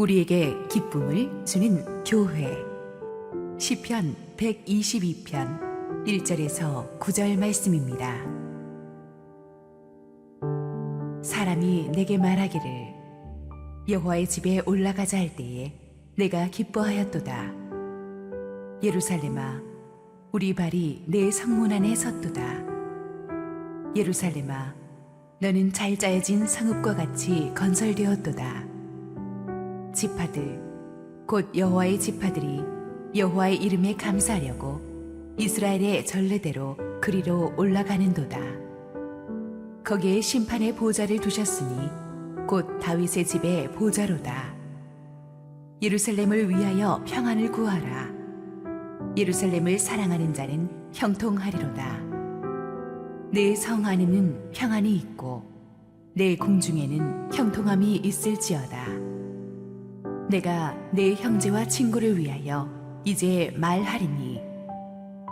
우리에게 기쁨을 주는 교회. 시편 122편 1절에서 9절 말씀입니다. 사람이 내게 말하기를 여호와의 집에 올라가자 할 때에 내가 기뻐하였도다. 예루살렘아, 우리 발이 내 성문 안에 섰도다. 예루살렘아, 너는 잘 짜여진 성읍과 같이 건설되었도다. 지파들 곧 여호와의 지파들이 여호와의 이름에 감사하려고 이스라엘의 전례대로 그리로 올라가는도다. 거기에 심판의 보좌를 두셨으니 곧 다윗의 집의 보좌로다. 예루살렘을 위하여 평안을 구하라. 예루살렘을 사랑하는 자는 형통하리로다. 내 성 안에는 평안이 있고 내 궁중에는 형통함이 있을지어다. 내가 내 형제와 친구를 위하여 이제 말하리니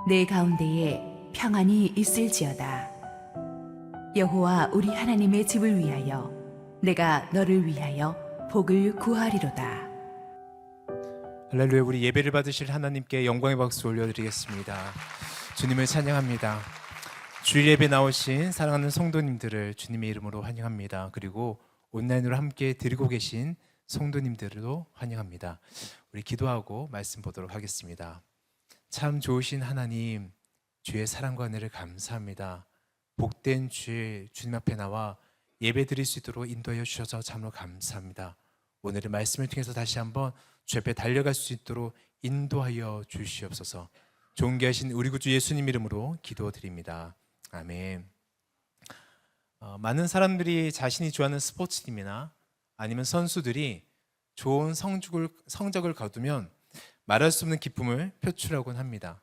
내 가운데에 평안이 있을지어다. 여호와 우리 하나님의 집을 위하여 내가 너를 위하여 복을 구하리로다. 할렐루야. 우리 예배를 받으실 하나님께 영광의 박수 올려드리겠습니다. 주님을 찬양합니다. 주일 예배 나오신 사랑하는 성도님들을 주님의 이름으로 환영합니다. 그리고 온라인으로 함께 드리고 계신 성도님들도 환영합니다. 우리 기도하고 말씀 보도록 하겠습니다. 참 좋으신 하나님, 주의 사랑과 은혜를 감사합니다. 복된 주일 주님 앞에 나와 예배 드릴 수 있도록 인도하여 주셔서 참으로 감사합니다. 오늘의 말씀을 통해서 다시 한번 주 앞에 달려갈 수 있도록 인도하여 주시옵소서. 존귀하신 우리 구주 예수님 이름으로 기도드립니다. 아멘. 많은 사람들이 자신이 좋아하는 스포츠팀이나 아니면 선수들이 좋은 성적을 거두면 말할 수 없는 기쁨을 표출하곤 합니다.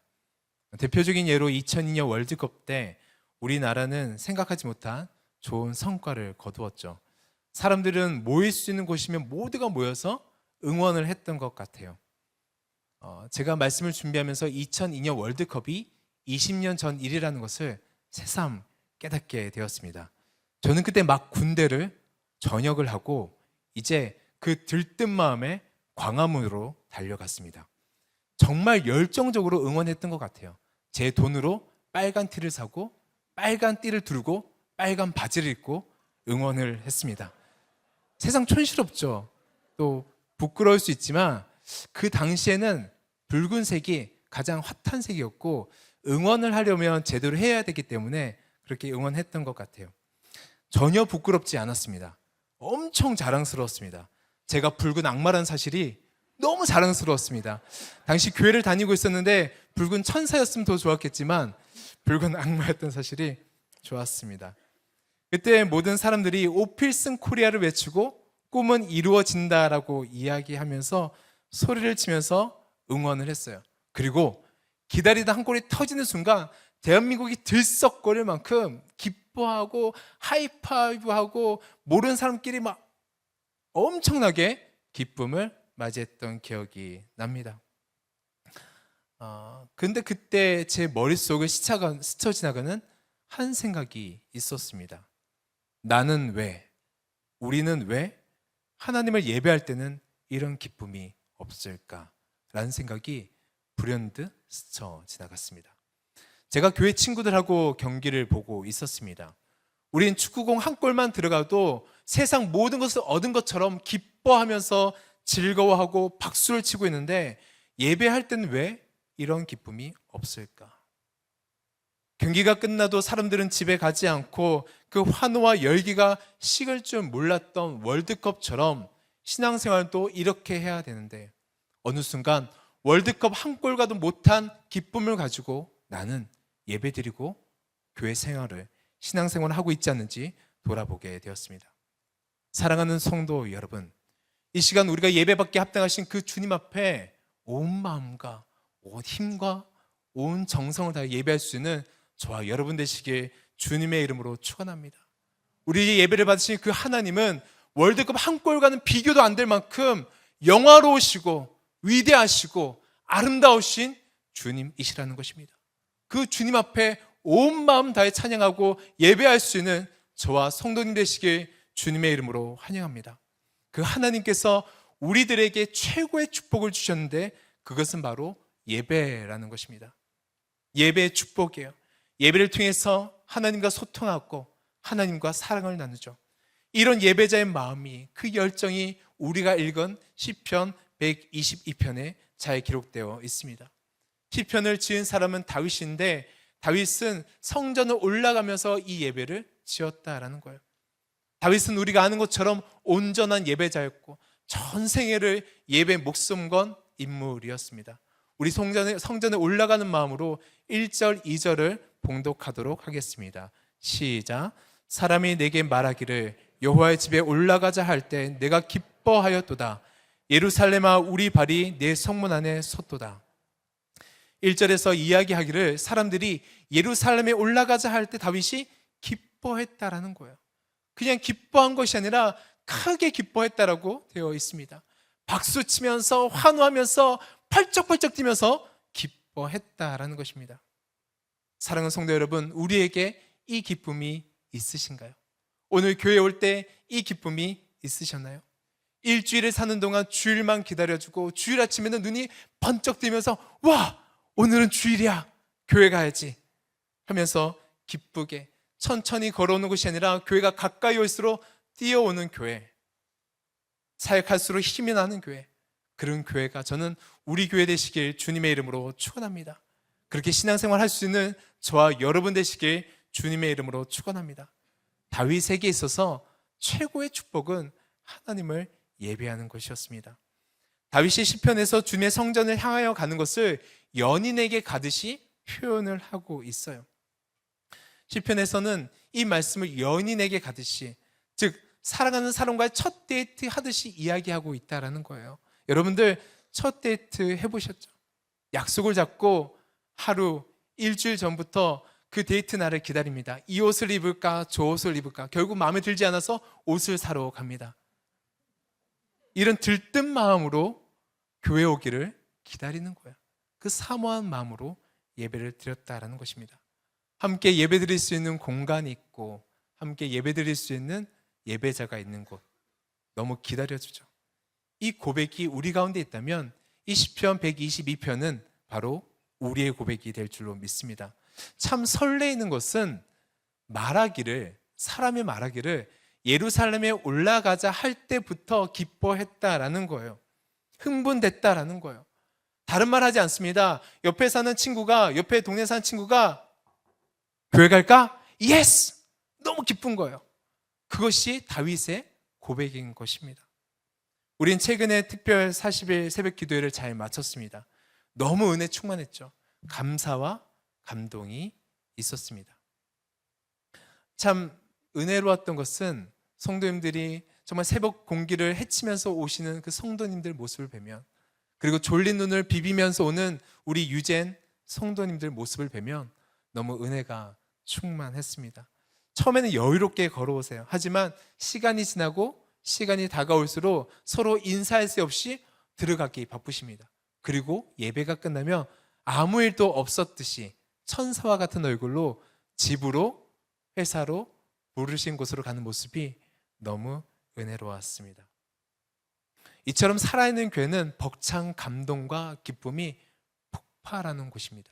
대표적인 예로 2002년 월드컵 때 우리나라는 생각하지 못한 좋은 성과를 거두었죠. 사람들은 모일 수 있는 곳이면 모두가 모여서 응원을 했던 것 같아요. 제가 말씀을 준비하면서 2002년 월드컵이 20년 전 일이라는 것을 새삼 깨닫게 되었습니다. 저는 그때 막 군대를 전역을 하고 이제 그 들뜬 마음에 광화문으로 달려갔습니다. 정말 열정적으로 응원했던 것 같아요. 제 돈으로 빨간 티를 사고 빨간 띠를 두르고 빨간 바지를 입고 응원을 했습니다. 세상 촌스럽죠. 또 부끄러울 수 있지만 그 당시에는 붉은색이 가장 핫한 색이었고 응원을 하려면 제대로 해야 되기 때문에 그렇게 응원했던 것 같아요. 전혀 부끄럽지 않았습니다. 엄청 자랑스러웠습니다. 제가 붉은 악마라는 사실이 너무 자랑스러웠습니다. 당시 교회를 다니고 있었는데 붉은 천사였으면 더 좋았겠지만 붉은 악마였던 사실이 좋았습니다. 그때 모든 사람들이 오필슨 코리아를 외치고 꿈은 이루어진다라고 이야기하면서 소리를 치면서 응원을 했어요. 그리고 기다리다 한 골이 터지는 순간 대한민국이 들썩거릴 만큼 기뻐하고 하이파이브하고 모르는 사람끼리 막 엄청나게 기쁨을 맞이했던 기억이 납니다. 근데 그때 제 머릿속을 스쳐 지나가는 한 생각이 있었습니다. 나는 왜, 우리는 왜 하나님을 예배할 때는 이런 기쁨이 없을까라는 생각이 불현듯 스쳐 지나갔습니다. 제가 교회 친구들하고 경기를 보고 있었습니다. 우린 축구공 한 골만 들어가도 세상 모든 것을 얻은 것처럼 기뻐하면서 즐거워하고 박수를 치고 있는데 예배할 때는 왜 이런 기쁨이 없을까? 경기가 끝나도 사람들은 집에 가지 않고 그 환호와 열기가 식을 줄 몰랐던 월드컵처럼 신앙생활도 이렇게 해야 되는데 어느 순간 월드컵 한 골 가도 못한 기쁨을 가지고 나는 예배드리고 교회 생활을 신앙생활을 하고 있지 않는지 돌아보게 되었습니다. 사랑하는 성도 여러분, 이 시간 우리가 예배받기에 합당하신 그 주님 앞에 온 마음과 온 힘과 온 정성을 다해 예배할 수 있는 저와 여러분 되시길 주님의 이름으로 축원합니다. 우리 예배를 받으신 그 하나님은 월드컵 한 골과는 비교도 안 될 만큼 영화로우시고 위대하시고 아름다우신 주님이시라는 것입니다. 그 주님 앞에 온 마음 다해 찬양하고 예배할 수 있는 저와 성도님 되시길 주님의 이름으로 환영합니다. 그 하나님께서 우리들에게 최고의 축복을 주셨는데 그것은 바로 예배라는 것입니다. 예배의 축복이에요. 예배를 통해서 하나님과 소통하고 하나님과 사랑을 나누죠. 이런 예배자의 마음이, 그 열정이 우리가 읽은 시편 122편에 잘 기록되어 있습니다. 시편을 지은 사람은 다윗인데 다윗은 성전을 올라가면서 이 예배를 지었다라는 거예요. 다윗은 우리가 아는 것처럼 온전한 예배자였고 전생애를 예배 목숨 건 인물이었습니다. 우리 성전에 올라가는 마음으로 1절, 2절을 봉독하도록 하겠습니다. 시작. 사람이 내게 말하기를 여호와의 집에 올라가자 할 때 내가 기뻐하였도다. 예루살렘아 우리 발이 내 성문 안에 섰도다. 1절에서 이야기하기를 사람들이 예루살렘에 올라가자 할 때 다윗이 기뻐했다라는 거예요. 그냥 기뻐한 것이 아니라 크게 기뻐했다라고 되어 있습니다. 박수 치면서 환호하면서 펄쩍펄쩍 뛰면서 기뻐했다라는 것입니다. 사랑하는 성도 여러분, 우리에게 이 기쁨이 있으신가요? 오늘 교회 올 때 이 기쁨이 있으셨나요? 일주일을 사는 동안 주일만 기다려주고 주일 아침에는 눈이 번쩍 뜨면서 와! 오늘은 주일이야! 교회 가야지! 하면서 기쁘게 천천히 걸어오는 것이 아니라 교회가 가까이 올수록 뛰어오는 교회, 사역할수록 힘이 나는 교회, 그런 교회가 저는 우리 교회 되시길 주님의 이름으로 축원합니다. 그렇게 신앙생활 할 수 있는 저와 여러분 되시길 주님의 이름으로 축원합니다. 다윗에게 있어서 최고의 축복은 하나님을 예배하는 것이었습니다. 다윗이 시편에서 주님의 성전을 향하여 가는 것을 연인에게 가듯이 표현을 하고 있어요. 시편에서는 이 말씀을 연인에게 가듯이, 즉 사랑하는 사람과의 첫 데이트 하듯이 이야기하고 있다라는 거예요. 여러분들 첫 데이트 해보셨죠? 약속을 잡고 하루, 일주일 전부터 그 데이트 날을 기다립니다. 이 옷을 입을까 저 옷을 입을까, 결국 마음에 들지 않아서 옷을 사러 갑니다. 이런 들뜬 마음으로 교회 오기를 기다리는 거예요. 그 사모한 마음으로 예배를 드렸다라는 것입니다. 함께 예배 드릴 수 있는 공간이 있고 함께 예배 드릴 수 있는 예배자가 있는 곳, 너무 기다려주죠. 이 고백이 우리 가운데 있다면 이 시편 122편은 바로 우리의 고백이 될 줄로 믿습니다. 참 설레이는 것은 사람이 말하기를 예루살렘에 올라가자 할 때부터 기뻐했다라는 거예요. 흥분됐다라는 거예요. 다른 말 하지 않습니다. 옆에 동네 사는 친구가 교회 갈까? 예스! 너무 기쁜 거예요. 그것이 다윗의 고백인 것입니다. 우린 최근에 특별 40일 새벽 기도회를 잘 마쳤습니다. 너무 은혜 충만했죠. 감사와 감동이 있었습니다. 참 은혜로웠던 것은 성도님들이 정말 새벽 공기를 헤치면서 오시는 그 성도님들 모습을 뵈면, 그리고 졸린 눈을 비비면서 오는 우리 유젠 성도님들 모습을 뵈면 너무 은혜가 충만했습니다. 처음에는 여유롭게 걸어오세요. 하지만 시간이 지나고 시간이 다가올수록 서로 인사할 새 없이 들어가기 바쁘십니다. 그리고 예배가 끝나면 아무 일도 없었듯이 천사와 같은 얼굴로 집으로, 회사로, 부르신 곳으로 가는 모습이 너무 은혜로웠습니다. 이처럼 살아있는 교회는 벅찬 감동과 기쁨이 폭발하는 곳입니다.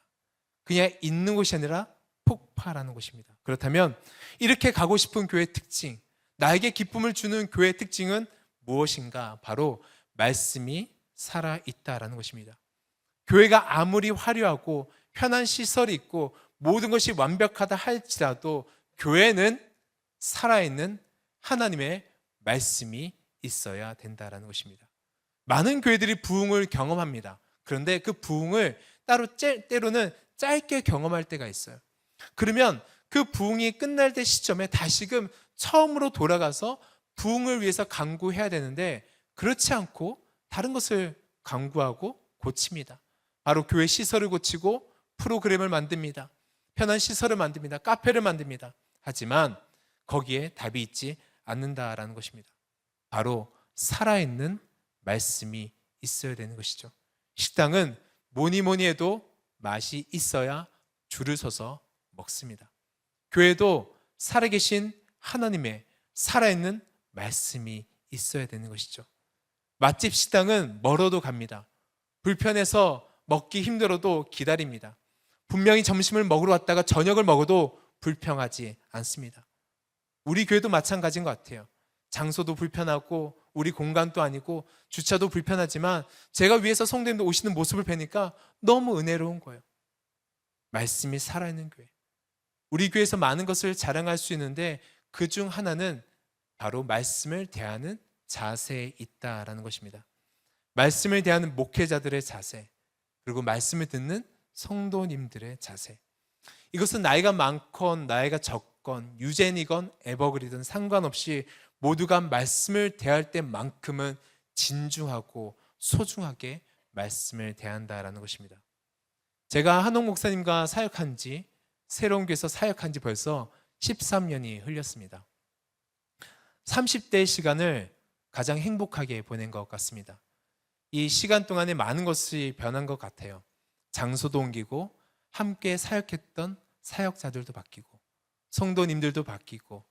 그냥 있는 곳이 아니라 폭발하는 곳입니다. 그렇다면 이렇게 가고 싶은 교회의 특징, 나에게 기쁨을 주는 교회의 특징은 무엇인가? 바로 말씀이 살아있다라는 것입니다. 교회가 아무리 화려하고 편한 시설이 있고 모든 것이 완벽하다 할지라도 교회는 살아있는 하나님의 말씀이 있어야 된다라는 것입니다. 많은 교회들이 부흥을 경험합니다. 그런데 그 부흥을 때로는 짧게 경험할 때가 있어요. 그러면 그 부흥이 끝날 때 시점에 다시금 처음으로 돌아가서 부흥을 위해서 간구해야 되는데 그렇지 않고 다른 것을 간구하고 고칩니다. 바로 교회 시설을 고치고 프로그램을 만듭니다. 편한 시설을 만듭니다. 카페를 만듭니다. 하지만 거기에 답이 있지 않는다라는 것입니다. 바로 살아있는 말씀이 있어야 되는 것이죠. 식당은 뭐니 해도 맛이 있어야 줄을 서서 먹습니다. 교회도 살아계신 하나님의 살아있는 말씀이 있어야 되는 것이죠. 맛집 식당은 멀어도 갑니다. 불편해서 먹기 힘들어도 기다립니다. 분명히 점심을 먹으러 왔다가 저녁을 먹어도 불평하지 않습니다. 우리 교회도 마찬가지인 것 같아요. 장소도 불편하고 우리 공간도 아니고 주차도 불편하지만 제가 위에서 성도님들 오시는 모습을 뵈니까 너무 은혜로운 거예요. 말씀이 살아있는 교회. 우리 교회에서 많은 것을 자랑할 수 있는데 그중 하나는 바로 말씀을 대하는 자세에 있다라는 것입니다. 말씀을 대하는 목회자들의 자세, 그리고 말씀을 듣는 성도님들의 자세. 이것은 나이가 많건 나이가 적건 유젠이건 에버그리든 상관없이 모두가 말씀을 대할 때만큼은 진중하고 소중하게 말씀을 대한다라는 것입니다. 제가 한옥 목사님과 사역한 지, 새로운 교회에서 사역한 지 벌써 13년이 흘렸습니다. 30대의 시간을 가장 행복하게 보낸 것 같습니다. 이 시간 동안에 많은 것이 변한 것 같아요. 장소도 옮기고 함께 사역했던 사역자들도 바뀌고 성도님들도 바뀌고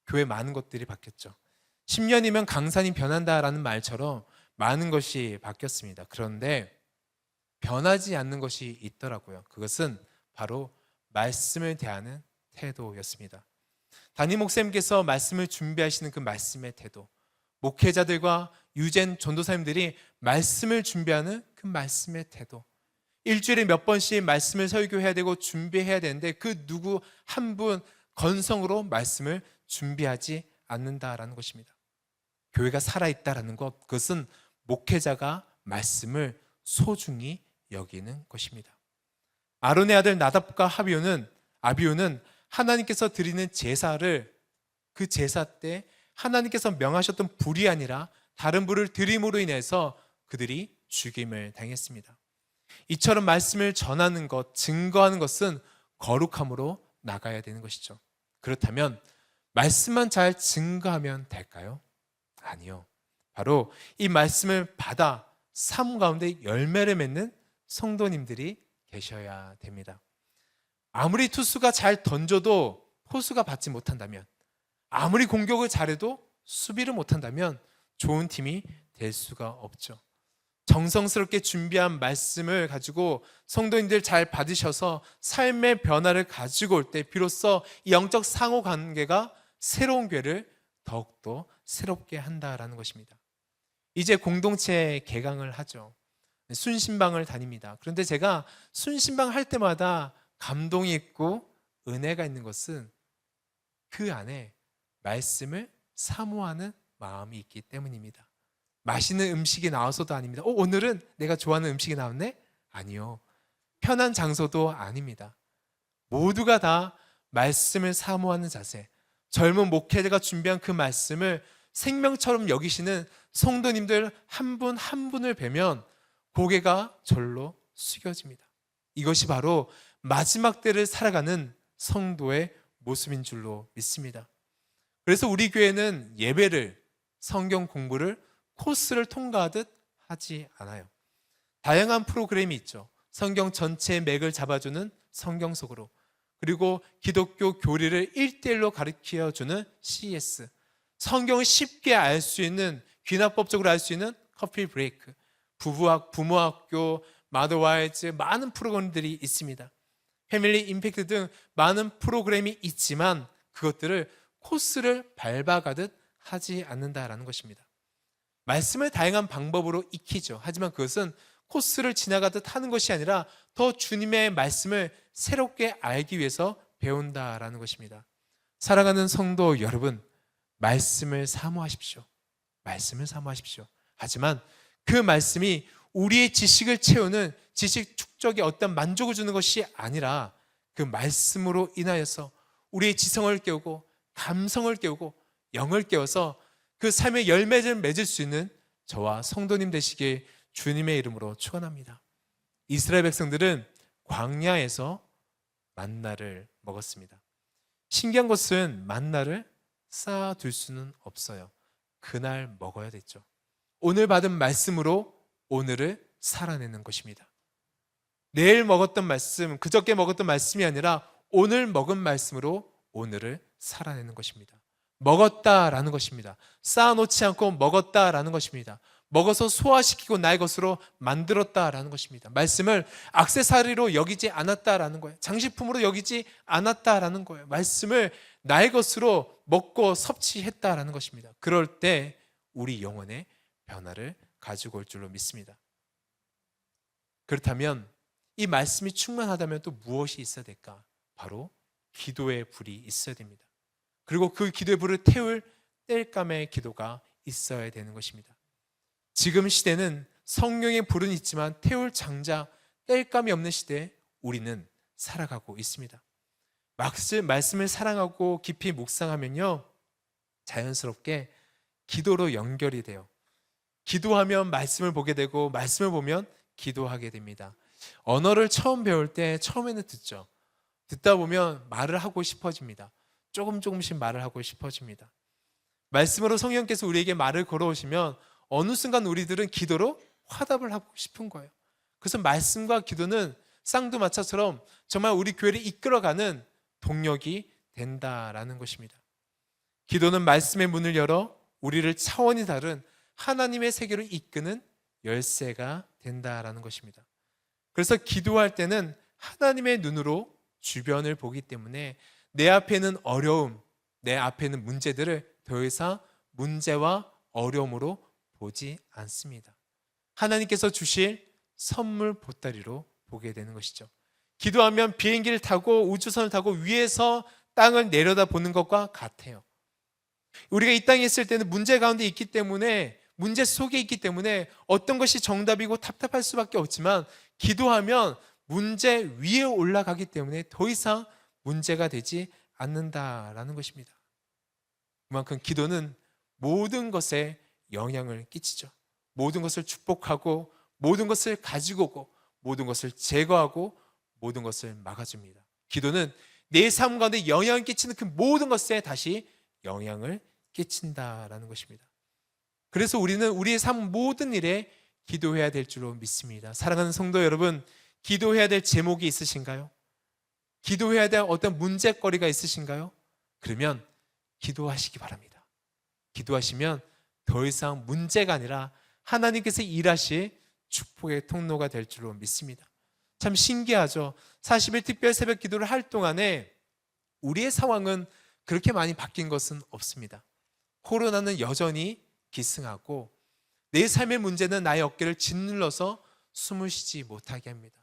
교회 많은 것들이 바뀌었죠. 10년이면 강산이 변한다라는 말처럼 많은 것이 바뀌었습니다. 그런데 변하지 않는 것이 있더라고요. 그것은 바로 말씀을 대하는 태도였습니다. 담임 목사님께서 말씀을 준비하시는 그 말씀의 태도, 목회자들과 유젠 전도사님들이 말씀을 준비하는 그 말씀의 태도, 일주일에 몇 번씩 말씀을 설교해야 되고 준비해야 되는데 그 누구 한 분 건성으로 말씀을 준비하지 않는다라는 것입니다. 교회가 살아있다라는 것, 그것은 목회자가 말씀을 소중히 여기는 것입니다. 아론의 아들 나답과 아비후는 하나님께서 드리는 제사를 그 제사 때 하나님께서 명하셨던 불이 아니라 다른 불을 드림으로 인해서 그들이 죽임을 당했습니다. 이처럼 말씀을 전하는 것, 증거하는 것은 거룩함으로 나가야 되는 것이죠. 그렇다면 말씀만 잘 증거하면 될까요? 아니요. 바로 이 말씀을 받아 삶 가운데 열매를 맺는 성도님들이 계셔야 됩니다. 아무리 투수가 잘 던져도 포수가 받지 못한다면, 아무리 공격을 잘해도 수비를 못한다면 좋은 팀이 될 수가 없죠. 정성스럽게 준비한 말씀을 가지고 성도님들 잘 받으셔서 삶의 변화를 가지고 올 때 비로소 이 영적 상호관계가 새로운 교회를 더욱더 새롭게 한다라는 것입니다. 이제 공동체 개강을 하죠. 순신방을 다닙니다. 그런데 제가 순신방 할 때마다 감동이 있고 은혜가 있는 것은 그 안에 말씀을 사모하는 마음이 있기 때문입니다. 맛있는 음식이 나와서도 아닙니다. 오늘은 내가 좋아하는 음식이 나왔네? 아니요. 편한 장소도 아닙니다. 모두가 다 말씀을 사모하는 자세, 젊은 목회자가 준비한 그 말씀을 생명처럼 여기시는 성도님들 한 분 한 분을 뵈면 고개가 절로 숙여집니다. 이것이 바로 마지막 때를 살아가는 성도의 모습인 줄로 믿습니다. 그래서 우리 교회는 예배를, 성경 공부를 코스를 통과하듯 하지 않아요. 다양한 프로그램이 있죠. 성경 전체의 맥을 잡아주는 성경 속으로, 그리고 기독교 교리를 1:1로 가르쳐주는 CES, 성경을 쉽게 알 수 있는, 귀납법적으로 알 수 있는 커피 브레이크, 부모학교, 마더와이즈, 많은 프로그램들이 있습니다. 패밀리 임팩트 등 많은 프로그램이 있지만 그것들을 코스를 밟아가듯 하지 않는다라는 것입니다. 말씀을 다양한 방법으로 익히죠. 하지만 그것은 코스를 지나가듯 하는 것이 아니라 더 주님의 말씀을 새롭게 알기 위해서 배운다라는 것입니다. 사랑하는 성도 여러분, 말씀을 사모하십시오. 말씀을 사모하십시오. 하지만 그 말씀이 우리의 지식을 채우는 지식 축적에 어떤 만족을 주는 것이 아니라 그 말씀으로 인하여서 우리의 지성을 깨우고 감성을 깨우고 영을 깨워서 그 삶의 열매를 맺을 수 있는 저와 성도님 되시길 주님의 이름으로 축원합니다. 이스라엘 백성들은 광야에서 만나를 먹었습니다. 신기한 것은 만나를 쌓아둘 수는 없어요. 그날 먹어야 됐죠. 오늘 받은 말씀으로 오늘을 살아내는 것입니다. 내일 먹었던 말씀, 그저께 먹었던 말씀이 아니라 오늘 먹은 말씀으로 오늘을 살아내는 것입니다. 먹었다라는 것입니다. 쌓아놓지 않고 먹었다라는 것입니다. 먹어서 소화시키고 나의 것으로 만들었다라는 것입니다. 말씀을 액세서리로 여기지 않았다라는 거예요. 장식품으로 여기지 않았다라는 거예요. 말씀을 나의 것으로 먹고 섭취했다라는 것입니다. 그럴 때 우리 영혼의 변화를 가지고 올 줄로 믿습니다. 그렇다면 이 말씀이 충만하다면 또 무엇이 있어야 될까? 바로 기도의 불이 있어야 됩니다. 그리고 그 기도의 불을 태울 땔감의 기도가 있어야 되는 것입니다. 지금 시대는 성령의 불은 있지만 태울 장자 땔감이 없는 시대에 우리는 살아가고 있습니다. 말씀을 사랑하고 깊이 묵상하면요, 자연스럽게 기도로 연결이 돼요. 기도하면 말씀을 보게 되고 말씀을 보면 기도하게 됩니다. 언어를 처음 배울 때 처음에는 듣죠. 듣다 보면 말을 하고 싶어집니다. 조금씩 말을 하고 싶어집니다. 말씀으로 성령께서 우리에게 말을 걸어오시면 어느 순간 우리들은 기도로 화답을 하고 싶은 거예요. 그래서 말씀과 기도는 쌍두마차처럼 정말 우리 교회를 이끌어가는 동력이 된다라는 것입니다. 기도는 말씀의 문을 열어 우리를 차원이 다른 하나님의 세계로 이끄는 열쇠가 된다라는 것입니다. 그래서 기도할 때는 하나님의 눈으로 주변을 보기 때문에 내 앞에는 어려움, 내 앞에는 문제들을 더 이상 문제와 어려움으로 보지 않습니다. 하나님께서 주실 선물 보따리로 보게 되는 것이죠. 기도하면 비행기를 타고 우주선을 타고 위에서 땅을 내려다 보는 것과 같아요. 우리가 이 땅에 있을 때는 문제 가운데 있기 때문에, 문제 속에 있기 때문에 어떤 것이 정답이고 답답할 수밖에 없지만, 기도하면 문제 위에 올라가기 때문에 더 이상 문제가 되지 않는다라는 것입니다. 그만큼 기도는 모든 것에 영향을 끼치죠. 모든 것을 축복하고, 모든 것을 가지고 오고, 모든 것을 제거하고, 모든 것을 막아줍니다. 기도는 내 삶 가운데 영향을 끼치는 그 모든 것에 다시 영향을 끼친다라는 것입니다. 그래서 우리는 우리의 삶 모든 일에 기도해야 될 줄로 믿습니다. 사랑하는 성도 여러분, 기도해야 될 제목이 있으신가요? 기도해야 될 어떤 문제거리가 있으신가요? 그러면 기도하시기 바랍니다. 기도하시면 더 이상 문제가 아니라 하나님께서 일하실 축복의 통로가 될 줄로 믿습니다. 참 신기하죠. 40일 특별 새벽 기도를 할 동안에 우리의 상황은 그렇게 많이 바뀐 것은 없습니다. 코로나는 여전히 기승하고 내 삶의 문제는 나의 어깨를 짓눌러서 숨을 쉬지 못하게 합니다.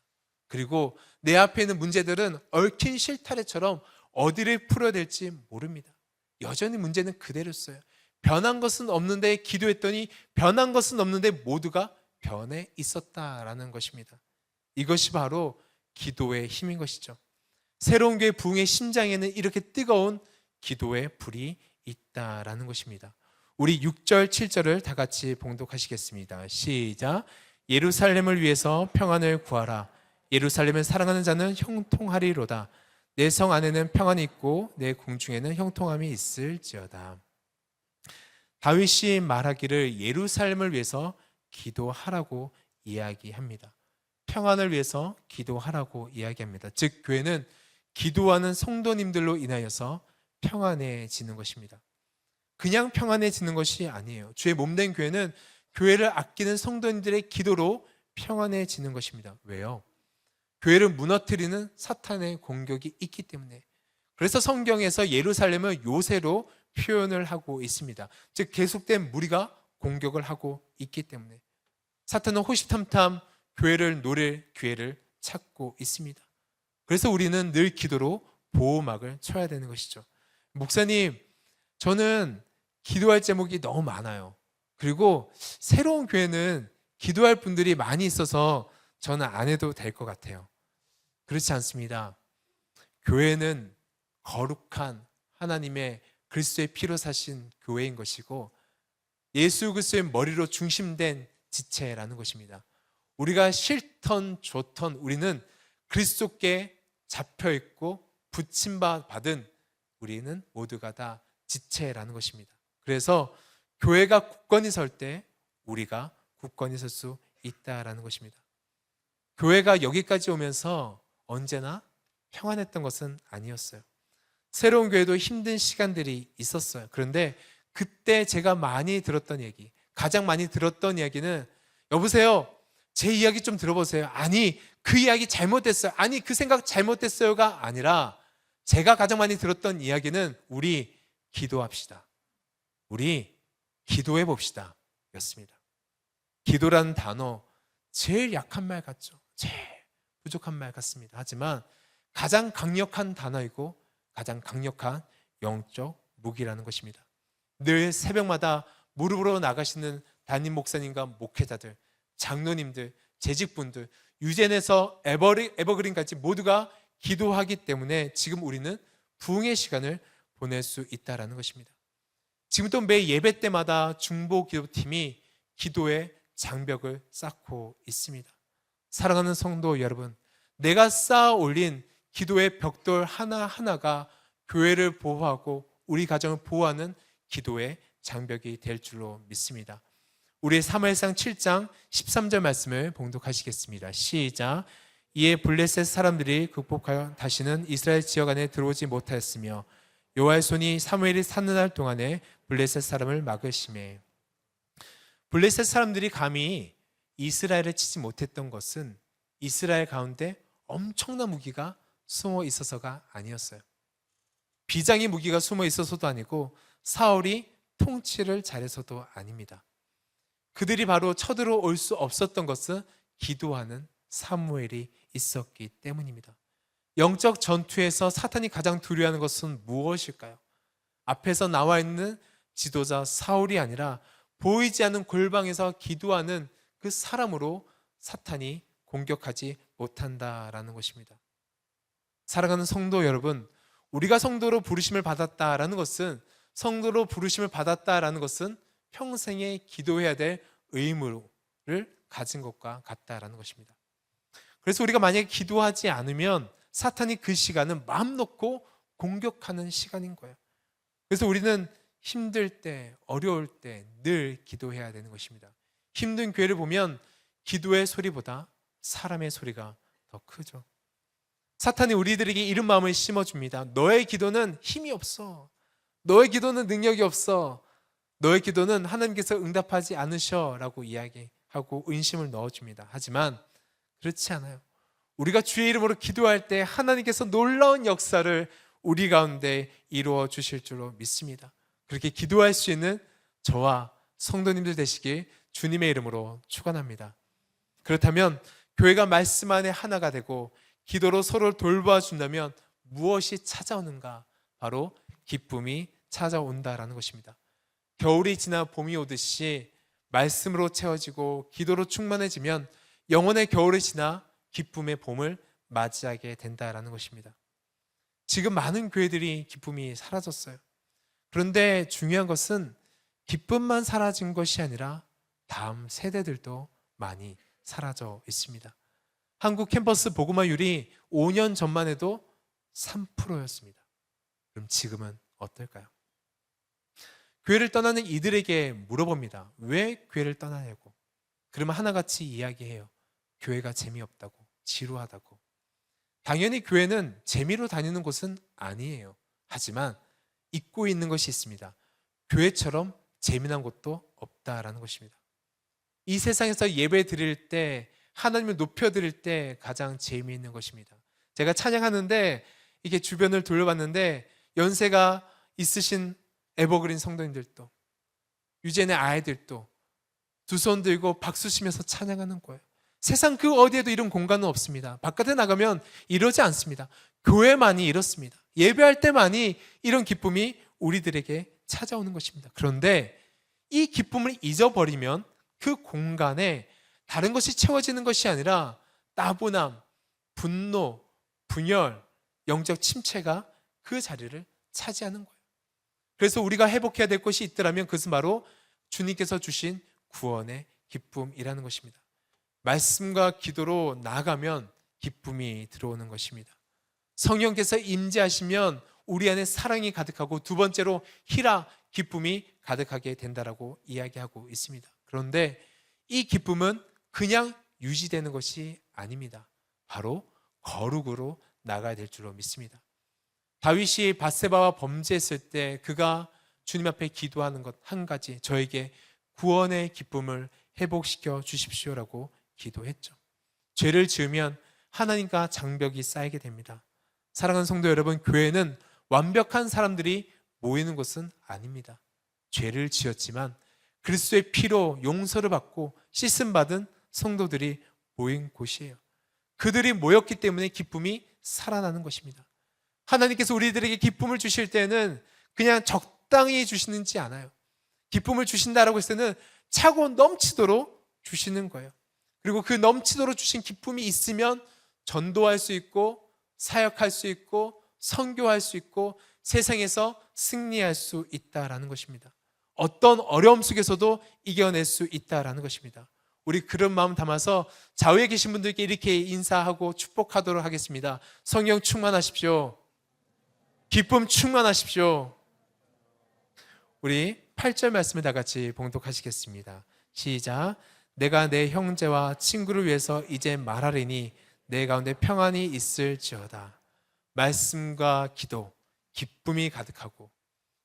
그리고 내 앞에 있는 문제들은 얽힌 실타래처럼 어디를 풀어야 될지 모릅니다. 여전히 문제는 그대로 있어요. 변한 것은 없는데, 기도했더니 변한 것은 없는데 모두가 변해 있었다라는 것입니다. 이것이 바로 기도의 힘인 것이죠. 새로운 교회 부흥의 심장에는 이렇게 뜨거운 기도의 불이 있다라는 것입니다. 우리 6절, 7절을 다 같이 봉독하시겠습니다. 시작. 예루살렘을 위해서 평안을 구하라. 예루살렘을 사랑하는 자는 형통하리로다. 내 성 안에는 평안이 있고 내 궁중에는 형통함이 있을지어다. 다윗이 말하기를 예루살렘을 위해서 기도하라고 이야기합니다. 평안을 위해서 기도하라고 이야기합니다. 즉 교회는 기도하는 성도님들로 인하여서 평안해지는 것입니다. 그냥 평안해지는 것이 아니에요. 주의 몸된 교회는 교회를 아끼는 성도님들의 기도로 평안해지는 것입니다. 왜요? 교회를 무너뜨리는 사탄의 공격이 있기 때문에. 그래서 성경에서 예루살렘을 요새로 표현을 하고 있습니다. 즉 계속된 무리가 공격을 하고 있기 때문에 사탄은 호시탐탐 교회를 노릴 기회를 찾고 있습니다. 그래서 우리는 늘 기도로 보호막을 쳐야 되는 것이죠. 목사님, 저는 기도할 제목이 너무 많아요. 그리고 새로운 교회는 기도할 분들이 많이 있어서 저는 안 해도 될 것 같아요. 그렇지 않습니다. 교회는 거룩한 하나님의 그리스도의 피로 사신 교회인 것이고 예수 그리스도의 머리로 중심된 지체라는 것입니다. 우리가 싫던 좋던 우리는 그리스도께 잡혀있고 붙임받은 우리는 모두가 다 지체라는 것입니다. 그래서 교회가 굳건히 설 때 우리가 굳건히 설 수 있다라는 것입니다. 교회가 여기까지 오면서 언제나 평안했던 것은 아니었어요. 새로운 교회도 힘든 시간들이 있었어요. 그런데 그때 제가 많이 들었던 얘기, 가장 많이 들었던 이야기는 여보세요, 제 이야기 좀 들어보세요. 아니 그 이야기 잘못됐어요. 아니 그 생각 잘못됐어요가 아니라 제가 가장 많이 들었던 이야기는 우리 기도합시다. 우리 기도해 봅시다 였습니다. 기도라는 단어 제일 약한 말 같죠. 제일 부족한 말 같습니다. 하지만 가장 강력한 단어이고 가장 강력한 영적 무기라는 것입니다. 늘 새벽마다 무릎으로 나가시는 담임 목사님과 목회자들, 장로님들, 재직분들, 유젠에서 에버그린까지 모두가 기도하기 때문에 지금 우리는 부흥의 시간을 보낼 수 있다는 것입니다. 지금도 매 예배 때마다 중보 기도팀이 기도의 장벽을 쌓고 있습니다. 사랑하는 성도 여러분, 내가 쌓아 올린 기도의 벽돌 하나하나가 교회를 보호하고 우리 가정을 보호하는 기도의 장벽이 될 줄로 믿습니다. 우리 사무엘상 7장 13절 말씀을 봉독하시겠습니다. 시작. 이에 블레셋 사람들이 극복하여 다시는 이스라엘 지역 안에 들어오지 못하였으며 여호와의 손이 사무엘이 사는 날 동안에 블레셋 사람을 막으시매. 블레셋 사람들이 감히 이스라엘을 치지 못했던 것은 이스라엘 가운데 엄청난 무기가 숨어 있어서가 아니었어요. 비장의 무기가 숨어 있어서도 아니고 사울이 통치를 잘해서도 아닙니다. 그들이 바로 쳐들어올 수 없었던 것은 기도하는 사무엘이 있었기 때문입니다. 영적 전투에서 사탄이 가장 두려워하는 것은 무엇일까요? 앞에서 나와 있는 지도자 사울이 아니라 보이지 않는 골방에서 기도하는 그 사람으로 사탄이 공격하지 못한다라는 것입니다. 사랑하는 성도 여러분, 우리가 성도로 부르심을 받았다라는 것은, 성도로 부르심을 받았다라는 것은 평생에 기도해야 될 의무를 가진 것과 같다라는 것입니다. 그래서 우리가 만약에 기도하지 않으면 사탄이 그 시간은 마음 놓고 공격하는 시간인 거예요. 그래서 우리는 힘들 때, 어려울 때 늘 기도해야 되는 것입니다. 힘든 교회를 보면 기도의 소리보다 사람의 소리가 더 크죠. 사탄이 우리들에게 이런 마음을 심어줍니다. 너의 기도는 힘이 없어. 너의 기도는 능력이 없어. 너의 기도는 하나님께서 응답하지 않으셔 라고 이야기하고 의심을 넣어줍니다. 하지만 그렇지 않아요. 우리가 주의 이름으로 기도할 때 하나님께서 놀라운 역사를 우리 가운데 이루어 주실 줄로 믿습니다. 그렇게 기도할 수 있는 저와 성도님들 되시길 주님의 이름으로 축원합니다. 그렇다면 교회가 말씀 안에 하나가 되고 기도로 서로를 돌봐준다면 무엇이 찾아오는가? 바로 기쁨이 찾아온다라는 것입니다. 겨울이 지나 봄이 오듯이 말씀으로 채워지고 기도로 충만해지면 영혼의 겨울이 지나 기쁨의 봄을 맞이하게 된다라는 것입니다. 지금 많은 교회들이 기쁨이 사라졌어요. 그런데 중요한 것은 기쁨만 사라진 것이 아니라 다음 세대들도 많이 사라져 있습니다. 한국 캠퍼스 복음화율이 5년 전만 해도 3%였습니다. 그럼 지금은 어떨까요? 교회를 떠나는 이들에게 물어봅니다. 왜 교회를 떠나냐고. 그러면 하나같이 이야기해요. 교회가 재미없다고, 지루하다고. 당연히 교회는 재미로 다니는 곳은 아니에요. 하지만 잊고 있는 것이 있습니다. 교회처럼 재미난 곳도 없다라는 것입니다. 이 세상에서 예배 드릴 때, 하나님을 높여 드릴 때 가장 재미있는 것입니다. 제가 찬양하는데 이게 주변을 돌려봤는데 연세가 있으신 에버그린 성도님들도, 유젠의 아이들도 두 손 들고 박수 치면서 찬양하는 거예요. 세상 그 어디에도 이런 공간은 없습니다. 바깥에 나가면 이러지 않습니다. 교회만이 이렇습니다. 예배할 때만이 이런 기쁨이 우리들에게 찾아오는 것입니다. 그런데 이 기쁨을 잊어버리면 그 공간에 다른 것이 채워지는 것이 아니라 따분함, 분노, 분열, 영적 침체가 그 자리를 차지하는 거예요. 그래서 우리가 회복해야 될 것이 있더라면 그것은 바로 주님께서 주신 구원의 기쁨이라는 것입니다. 말씀과 기도로 나아가면 기쁨이 들어오는 것입니다. 성령께서 임재하시면 우리 안에 사랑이 가득하고 두 번째로 희락, 기쁨이 가득하게 된다라고 이야기하고 있습니다. 그런데 이 기쁨은 그냥 유지되는 것이 아닙니다. 바로 거룩으로 나가야 될 줄로 믿습니다. 다윗이 밧세바와 범죄했을 때 그가 주님 앞에 기도하는 것 한 가지, 저에게 구원의 기쁨을 회복시켜 주십시오라고 기도했죠. 죄를 지으면 하나님과 장벽이 쌓이게 됩니다. 사랑하는 성도 여러분, 교회는 완벽한 사람들이 모이는 곳은 아닙니다. 죄를 지었지만 그리스도의 피로 용서를 받고 씻음받은 성도들이 모인 곳이에요. 그들이 모였기 때문에 기쁨이 살아나는 것입니다. 하나님께서 우리들에게 기쁨을 주실 때는 그냥 적당히 주시는지 않아요. 기쁨을 주신다라고 했을 때는 차고 넘치도록 주시는 거예요. 그리고 그 넘치도록 주신 기쁨이 있으면 전도할 수 있고 사역할 수 있고 선교할 수 있고 세상에서 승리할 수 있다라는 것입니다. 어떤 어려움 속에서도 이겨낼 수 있다라는 것입니다. 우리 그런 마음 담아서 좌우에 계신 분들께 이렇게 인사하고 축복하도록 하겠습니다. 성령 충만하십시오. 기쁨 충만하십시오. 우리 8절 말씀을 다 같이 봉독하시겠습니다. 시작. 내가 내 형제와 친구를 위해서 이제 말하리니 내 가운데 평안이 있을지어다. 말씀과 기도, 기쁨이 가득하고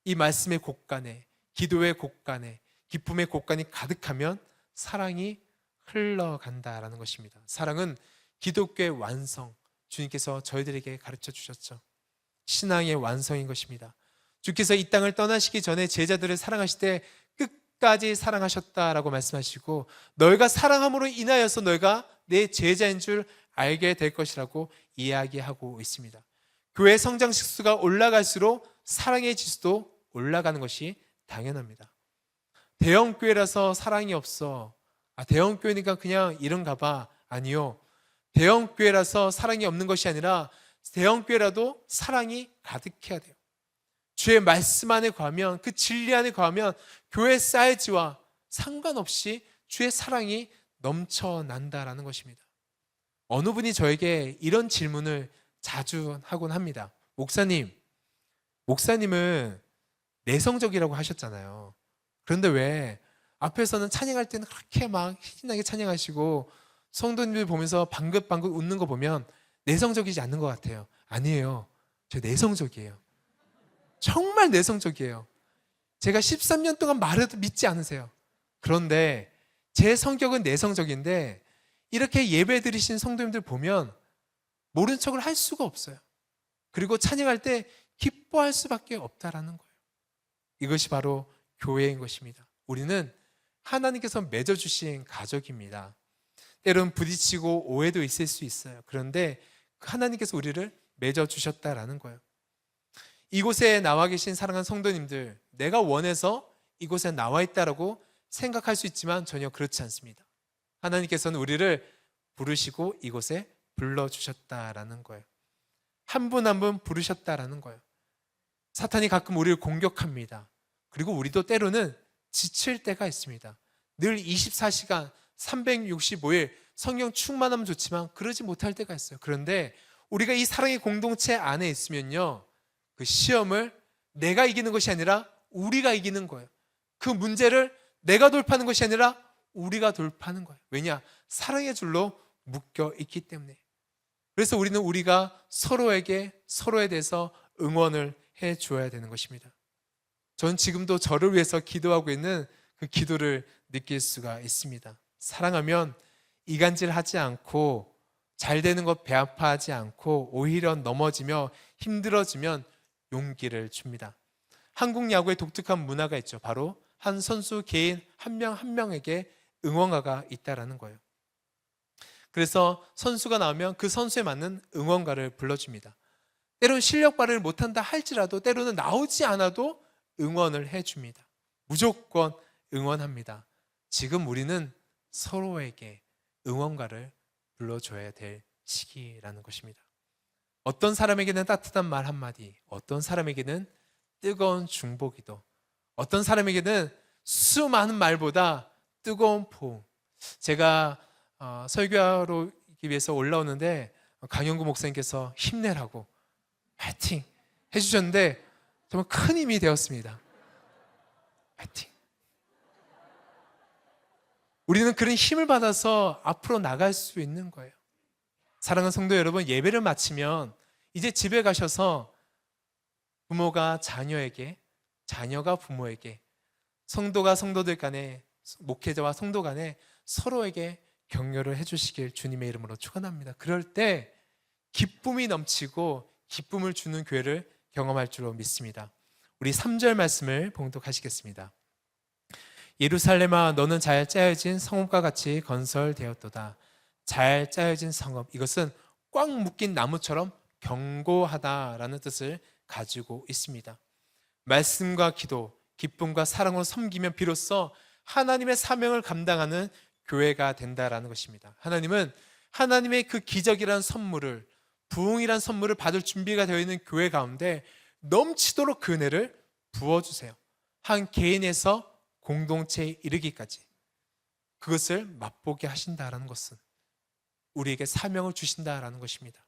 이 말씀의 곳간에, 기도의 곳간에, 기쁨의 곳간이 가득하면 사랑이 흘러간다라는 것입니다. 사랑은 기독교의 완성, 주님께서 저희들에게 가르쳐 주셨죠. 신앙의 완성인 것입니다. 주께서 이 땅을 떠나시기 전에 제자들을 사랑하실 때 끝까지 사랑하셨다라고 말씀하시고 너희가 사랑함으로 인하여서 너희가 내 제자인 줄 알게 될 것이라고 이야기하고 있습니다. 교회 성장 식수가 올라갈수록 사랑의 지수도 올라가는 것이 당연합니다. 대형교회라서 사랑이 없어. 대형교회니까 그냥 이런가 봐. 아니요. 대형교회라서 사랑이 없는 것이 아니라 대형교회라도 사랑이 가득해야 돼요. 주의 말씀 안에 거하면, 그 진리 안에 거하면 교회 사이즈와 상관없이 주의 사랑이 넘쳐난다라는 것입니다. 어느 분이 저에게 이런 질문을 자주 하곤 합니다. 목사님은 내성적이라고 하셨잖아요. 그런데 왜 앞에서는 찬양할 때는 그렇게 막 신나게 찬양하시고 성도님들 보면서 방긋방긋 웃는 거 보면 내성적이지 않는 것 같아요. 아니에요. 저 내성적이에요. 정말 내성적이에요. 제가 13년 동안 말해도 믿지 않으세요. 그런데 제 성격은 내성적인데 이렇게 예배 드리신 성도님들 보면 모른 척을 할 수가 없어요. 그리고 찬양할 때 기뻐할 수밖에 없다라는 거예요. 이것이 바로 교회인 것입니다. 우리는 하나님께서 맺어주신 가족입니다. 때론 부딪히고 오해도 있을 수 있어요. 그런데 하나님께서 우리를 맺어주셨다라는 거예요. 이곳에 나와 계신 사랑하는 성도님들, 내가 원해서 이곳에 나와 있다라고 생각할 수 있지만 전혀 그렇지 않습니다. 하나님께서는 우리를 부르시고 이곳에 불러주셨다라는 거예요. 한 분 한 분 부르셨다라는 거예요. 사탄이 가끔 우리를 공격합니다. 그리고 우리도 때로는 지칠 때가 있습니다. 늘 24시간 365일 성령 충만하면 좋지만 그러지 못할 때가 있어요. 그런데 우리가 이 사랑의 공동체 안에 있으면요, 그 시험을 내가 이기는 것이 아니라 우리가 이기는 거예요. 그 문제를 내가 돌파하는 것이 아니라 우리가 돌파하는 거예요. 왜냐? 사랑의 줄로 묶여 있기 때문에. 그래서 우리는 우리가 서로에 대해서 응원을 해 줘야 되는 것입니다. 전 지금도 저를 위해서 기도하고 있는 그 기도를 느낄 수가 있습니다. 사랑하면 이간질하지 않고 잘 되는 것 배아파하지 않고 오히려 넘어지며 힘들어지면 용기를 줍니다. 한국 야구의 독특한 문화가 있죠. 바로 한 선수 개인 한 명 한 명에게 응원가가 있다라는 거예요. 그래서 선수가 나오면 그 선수에 맞는 응원가를 불러줍니다. 때로는 실력 발휘를 못한다 할지라도 때로는 나오지 않아도 응원을 해줍니다. 무조건 응원합니다. 지금 우리는 서로에게 응원가를 불러줘야 될 시기라는 것입니다. 어떤 사람에게는 따뜻한 말 한마디, 어떤 사람에게는 뜨거운 중보기도, 어떤 사람에게는 수많은 말보다 뜨거운 포옹. 제가 설교하러 위해서 올라오는데 강영구 목사님께서 힘내라고 파이팅 해주셨는데 정말 큰 힘이 되었습니다. 파이팅. 우리는 그런 힘을 받아서 앞으로 나갈 수 있는 거예요. 사랑하는 성도 여러분, 예배를 마치면 이제 집에 가셔서 부모가 자녀에게, 자녀가 부모에게, 성도가 성도들 간에 목회자와 성도 간에 서로에게 격려를 해주시길 주님의 이름으로 축원합니다. 그럴 때 기쁨이 넘치고 기쁨을 주는 교회를 경험할 줄로 믿습니다. 우리 3절 말씀을 봉독하시겠습니다. 예루살렘아 너는 잘 짜여진 성읍과 같이 건설되었도다. 잘 짜여진 성읍, 이것은 꽉 묶인 나무처럼 견고하다라는 뜻을 가지고 있습니다. 말씀과 기도, 기쁨과 사랑으로 섬기면 비로소 하나님의 사명을 감당하는 교회가 된다라는 것입니다. 하나님은 하나님의 그 기적이라는 선물을, 부흥이라는 선물을 받을 준비가 되어 있는 교회 가운데 넘치도록 그 은혜를 부어주세요. 한 개인에서 공동체에 이르기까지 그것을 맛보게 하신다라는 것은 우리에게 사명을 주신다라는 것입니다.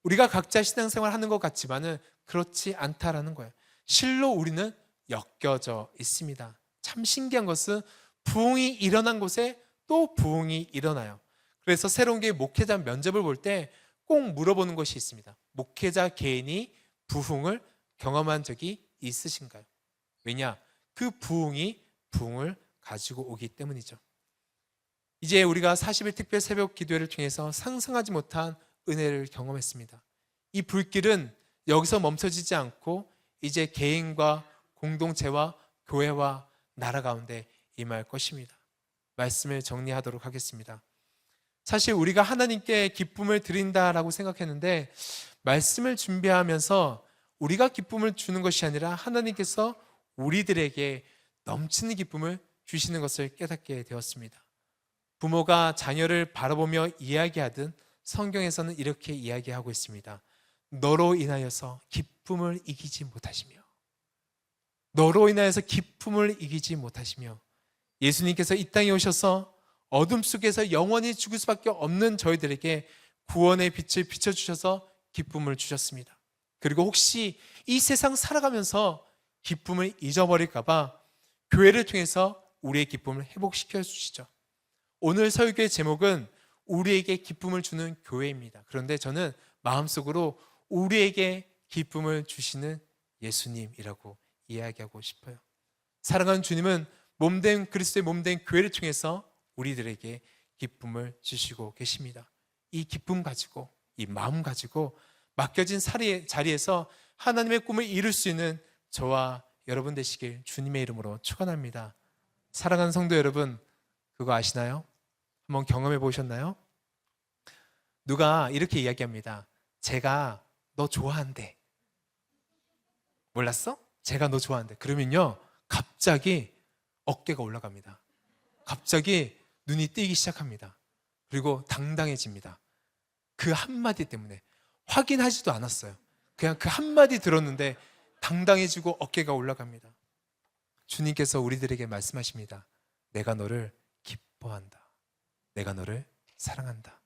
우리가 각자 신앙생활 하는 것 같지만은 그렇지 않다라는 거예요. 실로 우리는 엮여져 있습니다. 참 신기한 것은 부흥이 일어난 곳에 또 부흥이 일어나요. 그래서 새로운 게 목회자 면접을 볼 때 꼭 물어보는 것이 있습니다. 목회자 개인이 부흥을 경험한 적이 있으신가요? 왜냐? 그 부흥이 부흥을 가지고 오기 때문이죠. 이제 우리가 40일 특별 새벽 기도회를 통해서 상상하지 못한 은혜를 경험했습니다. 이 불길은 여기서 멈춰지지 않고 이제 개인과 공동체와 교회와 나라 가운데 임할 것입니다. 말씀을 정리하도록 하겠습니다. 사실 우리가 하나님께 기쁨을 드린다라고 생각했는데 말씀을 준비하면서 우리가 기쁨을 주는 것이 아니라 하나님께서 우리들에게 넘치는 기쁨을 주시는 것을 깨닫게 되었습니다. 부모가 자녀를 바라보며 이야기하듯 성경에서는 이렇게 이야기하고 있습니다. 너로 인하여서 기쁨을 이기지 못하시며, 너로 인하여서 기쁨을 이기지 못하시며, 예수님께서 이 땅에 오셔서 어둠 속에서 영원히 죽을 수밖에 없는 저희들에게 구원의 빛을 비춰주셔서 기쁨을 주셨습니다. 그리고 혹시 이 세상 살아가면서 기쁨을 잊어버릴까봐 교회를 통해서 우리의 기쁨을 회복시켜 주시죠. 오늘 설교의 제목은 우리에게 기쁨을 주는 교회입니다. 그런데 저는 마음속으로 우리에게 기쁨을 주시는 예수님이라고 이야기하고 싶어요. 사랑하는 주님은 몸된 그리스도의 몸된 교회를 통해서 우리들에게 기쁨을 주시고 계십니다. 이 기쁨 가지고, 이 마음 가지고 맡겨진 자리에서 하나님의 꿈을 이룰 수 있는 저와 여러분 되시길 주님의 이름으로 축원합니다. 사랑하는 성도 여러분, 그거 아시나요? 한번 경험해 보셨나요? 누가 이렇게 이야기합니다. 제가 너 좋아한대. 몰랐어? 제가 너 좋아한대. 그러면요, 갑자기 어깨가 올라갑니다. 갑자기 눈이 띄기 시작합니다. 그리고 당당해집니다. 그 한마디 때문에 확인하지도 않았어요. 그냥 그 한마디 들었는데 당당해지고 어깨가 올라갑니다. 주님께서 우리들에게 말씀하십니다. 내가 너를 기뻐한다. 내가 너를 사랑한다.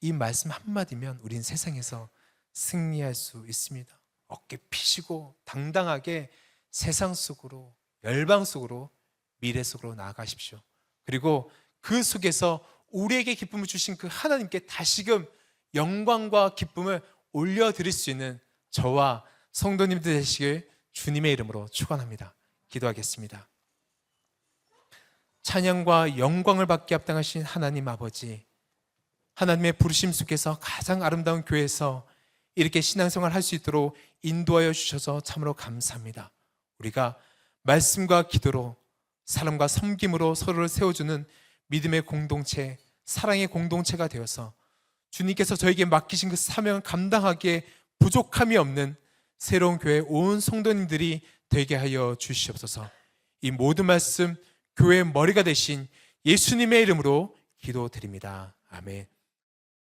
이 말씀 한마디면 우린 세상에서 승리할 수 있습니다. 어깨 피시고 당당하게 세상 속으로, 열방 속으로, 미래 속으로 나아가십시오. 그리고 그 속에서 우리에게 기쁨을 주신 그 하나님께 다시금 영광과 기쁨을 올려드릴 수 있는 저와 성도님들 되시길 주님의 이름으로 축원합니다. 기도하겠습니다. 찬양과 영광을 받게 합당하신 하나님 아버지, 하나님의 부르심 속에서 가장 아름다운 교회에서 이렇게 신앙생활을 할 수 있도록 인도하여 주셔서 참으로 감사합니다. 우리가 말씀과 기도로, 사랑과 섬김으로 서로를 세워주는 믿음의 공동체, 사랑의 공동체가 되어서 주님께서 저에게 맡기신 그 사명을 감당하기에 부족함이 없는 새로운 교회 온 성도님들이 되게 하여 주시옵소서. 이 모든 말씀 교회의 머리가 되신 예수님의 이름으로 기도드립니다. 아멘.